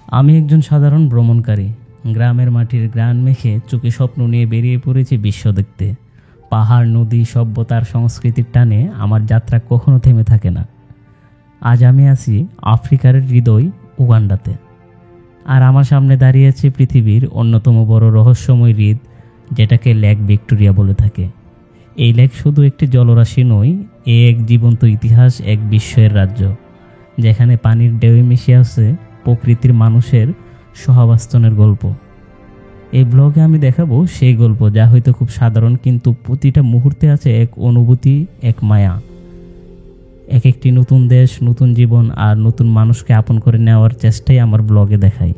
আমি একজন সাধারণ ভ্রমণকারী, গ্রামের মাটির গ্রান মেখে চোখে স্বপ্ন নিয়ে বেরিয়ে পড়েছি বিশ্ব দেখতে। পাহাড়, নদী, সভ্যতার সংস্কৃতির টানে আমার যাত্রা কখনো থেমে থাকে না। আজ আমি আছি আফ্রিকার হৃদয় উগান্ডাতে, আর আমার সামনে দাঁড়িয়ে আছে পৃথিবীর অন্যতম বড় রহস্যময় হ্রদ, যেটাকে লেক ভিক্টোরিয়া বলে থাকে। এই লেক শুধু একটি জলরাশি নয়, এ এক জীবন্ত ইতিহাস, এক বিস্ময়ের রাজ্য, যেখানে পানির ঢেউয়ে মিশে আছে প্রকৃতির মানুষের সহাবস্থানের গল্প। এই ব্লগে আমি দেখাবো সেই গল্প, যা হয়তো খুব সাধারণ, কিন্তু প্রতিটা মুহূর্তে আছে এক অনুভূতি, এক মায়া, এক একটি নতুন দেশ, নতুন জীবন আর নতুন মানুষকে আপন করে নেওয়ার চেষ্টাই আমার ব্লগে দেখাই।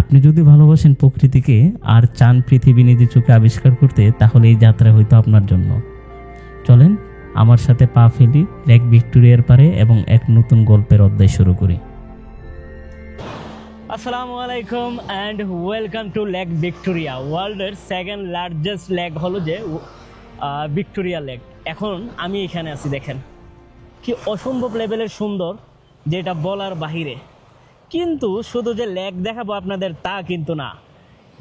আপনি যদি ভালোবাসেন প্রকৃতিকে আর চান পৃথিবী নিজের চোখে আবিষ্কার করতে, তাহলে এই যাত্রা হয়তো আপনার জন্য। চলেন আমার সাথে পা ফেলি লেক ভিক্টোরিয়ার পারে এবং এক নতুন গল্পের অধ্যায় শুরু করি। আসসালামু আলাইকুম and welcome to lake Victoria. ওয়ার্ল্ডের সেকেন্ড লার্জেস্ট লেক হলো যে ভিক্টোরিয়া লেক। এখন আমি এখানে আছি, দেখেন কি অসম্ভব লেভেলের সুন্দর, যেটা বলার বাহিরে। কিন্তু শুধু যে লেক দেখাবো আপনাদের তা কিন্তু না।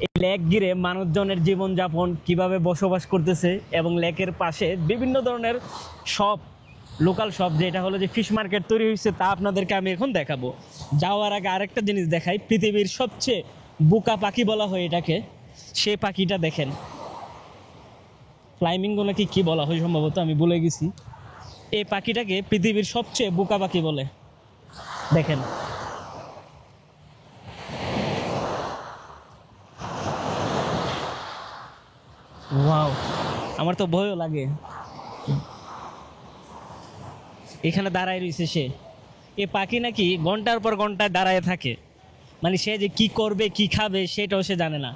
এই লেক ঘিরে মানুষজনের জীবনযাপন কিভাবে বসবাস করতেছে, এবং লেকের পাশে বিভিন্ন ধরনের শপ, লোকাল শপ, যেটা হলো যে ফিশ মার্কেট তৈরি হয়েছে, তা আপনাদেরকে আমি এখন দেখাবো। যাওয়ার আগে আরেকটা জিনিস দেখাই। পৃথিবীর সবচেয়ে বোকা পাখি বলা হয় এটাকে, সেই পাখিটা দেখেন, ফ্লাইমিঙ্গো নাকি কি বলা হয় সম্ভবত, আমি ভুলে গেছি। এই পাখিটাকে পৃথিবীর সবচেয়ে বোকা পাখি বলে। দেখেন, ওয়াও, আমার তো ভয়ও লাগে। এখানে দাঁড়ায় রয়েছে সে। এ পাখি নাকি ঘন্টার পর ঘন্টায় দাঁড়ায় থাকে, মানে সে যে কি করবে কি খাবে সেটাও সে জানে না।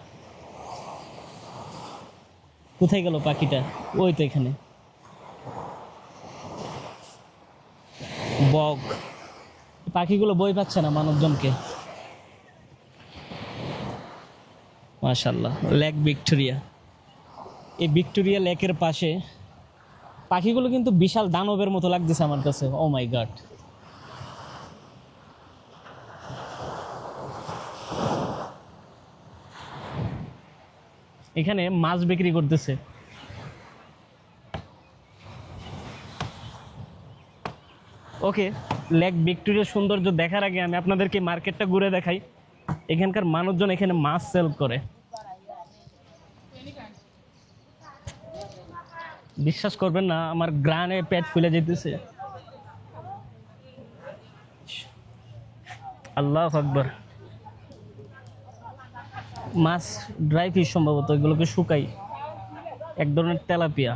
কোথায় গেল পাখিটা? ওই তো এখানে। বক। পাখিগুলো বই পাচ্ছে না মানুষজনকে। মাশাআল্লাহ, লেক ভিক্টোরিয়া। এই ভিক্টোরিয়া লেকের পাশে পাখিগুলো কিন্তু বিশাল দানবের মতো লাগতেছে আমার কাছে। ও মাই গড। এখানে মাছ বিক্রি করতেছে। ওকে, লেক ভিক্টোরিয়ার সৌন্দর্য দেখার আগে আমি আপনাদেরকে মার্কেটটা ঘুরে দেখাই। এখানকার মানুষজন এখানে মাছ সেল করে। বিশ্বাস করবেন না, আমার গ্রানে পেট ফুলে যেতেছে। আল্লাহু আকবার। মাছ ড্রাই ফিশ সম্ভবত, এগুলোকে শুকাই। এক ধরনের তেলাপিয়া,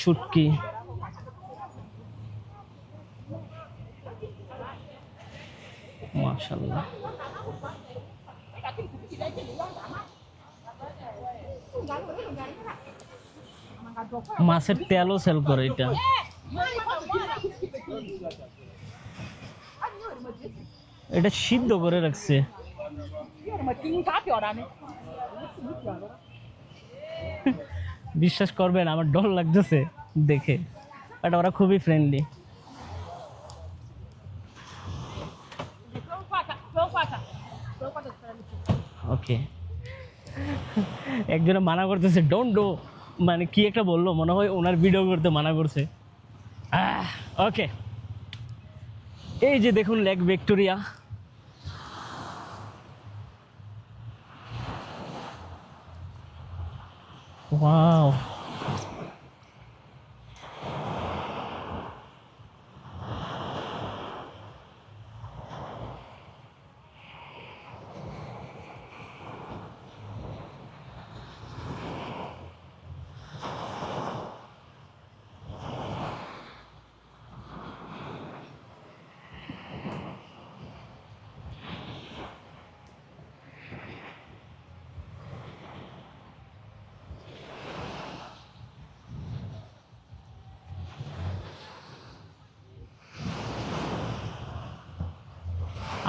শুটকি। মাশাআল্লাহ। মাছের তেলও সেল করে এটা। এটা সিদ্ধ করে রাখছে। বিশ্বাস করবেন আমার ডর লাগতেছে দেখে, বাট ওরা খুবই ফ্রেন্ডলি। ওকে, একজনে মানা করতেছে ডোন্ট ডো, মানে কি একটা বললো, মনে হয় ওনার ভিডিও করতে মানা করছে। ওকে, এই যে দেখুন লেক ভিক্টোরিয়া। ওয়াও,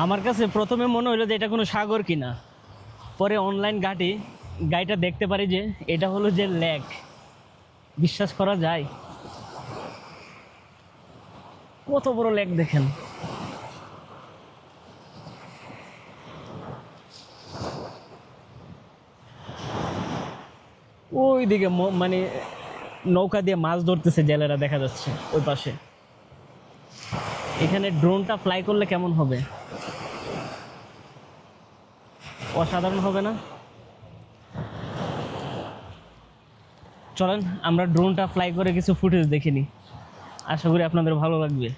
আমার কাছে প্রথমে মনে হলো যে এটা কোনো সাগর কিনা, পরে অনলাইন ঘাটি গাইটা দেখতে পারি যে এটা হলো যে লেক। বিশ্বাস করা যায়? কত বড় লেক দেখেন। ওই দিকে মানে নৌকা দিয়ে মাছ ধরতেছে জেলেরা দেখা যাচ্ছে ওই পাশে। এখানে ড্রোনটা ফ্লাই করলে কেমন হবে? অসাধারণ হবে না? চলেন আমরা ড্রোনটা ফ্লাই করে কিছু ফুটেজ দেখে নিই, আশা করি আপনাদের ভালো লাগবে।